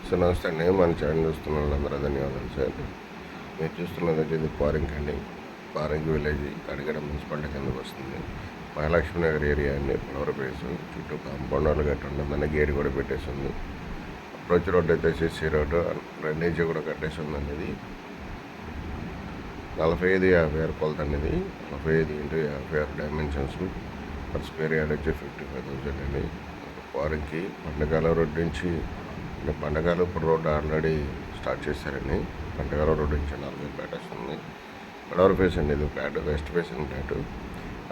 Sir నమస్తే అండి. మన ఛానల్ చూస్తున్న వాళ్ళందరూ ధన్యవాదాలు సార్. మీరు చూస్తున్నదంటే ఇది పారింగ్ అండి. పారింగ్ విలేజ్ అడిగడ మున్సిపాలిటీ కిందకు వస్తుంది. మహాలక్ష్మి నగర్ ఏరియా అండి. ఫ్లవర్ ప్లేస్ చుట్టూ కాంపౌండ్ వాళ్ళు గట్టి ఉంటుందని గేట్ కూడా పెట్టేసి ఉంది. అప్రోచ్ రోడ్ అయితే సిసి రోడ్డు డ్రైనేజీ కూడా కట్టేసి ఉందండి. ఇది 45-50 కొలత అనేది 45x50 dimensions. Per square yard వచ్చి 55,000 అండి. పారింగ్కి పండగాల రోడ్ నుంచి పండగాలు ఇప్పుడు రోడ్డు ఆల్రెడీ స్టార్ట్ చేశారండి. పండగాల రోడ్డు నుంచి 40 ఫ్లాట్ వస్తుంది. గొడవర ఫేస్ అండి. ఇది flat west facing flat.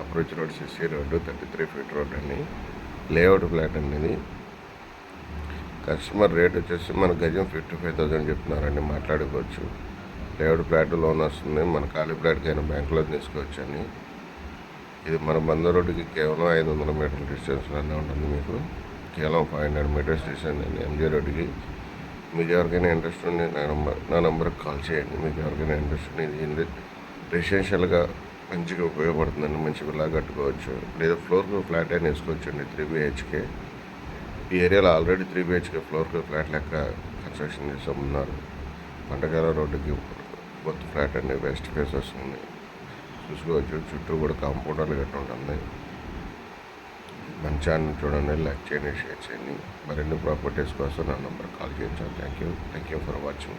Approach road CC road 33 feet road అండి. లేఅవుట్ ఫ్లాట్ అండి. ఇది కస్టమర్ రేట్ వచ్చేసి మన గజం 55,000 చెప్తున్నారండి. మాట్లాడుకోవచ్చు. లేఅవుట్ ఫ్లాట్ లోన్ వస్తుంది. మన ఖాళీ ఫ్లాట్కి అయినా బ్యాంకులో తీసుకోవచ్చు అండి. ఇది మన బంద రోడ్డుకి కేవలం 500 మీటర్ల డిస్టెన్స్లోనే ఉంటుంది. మీకు కేవలం 500 మీటర్స్ డిస్టెన్స్ అండి ఎంజీ రోడ్డుకి. మీకు ఎవరికైనా ఇంట్రెస్ట్ ఉండి నా నెంబర్కి కాల్ చేయండి. మీకు ఎవరికైనా ఇంట్రెస్ట్ ఉంది. ఇది రెసిడెన్షియల్గా మంచిగా ఉపయోగపడుతుందండి. మంచి విలా కట్టుకోవచ్చు. లేదా ఫ్లోర్కి ఫ్లాట్ అయినా వేసుకోవచ్చు అండి. 3 BHK. ఈ ఏరియాలో ఆల్రెడీ 3 BHK ఫ్లోర్కి ఫ్లాట్ లెక్క కన్స్ట్రక్షన్ చేసి ఉన్నారు. పంటకాల రోడ్డుకి కొత్త ఫ్లాట్ అండి. వెస్ట్ ఫేస్ వస్తుంది. చూసుకోవచ్చు. చుట్టూ కూడా కాంపౌండర్లు గట్టి ఉంటుంది. మన ఛానల్ చూడండి, లైక్ చేయండి, షేర్ చేయండి. మరిన్ని ప్రాపర్టీస్ కోసం నా నెంబర్ కాల్ చేయించాను. Thank you for watching.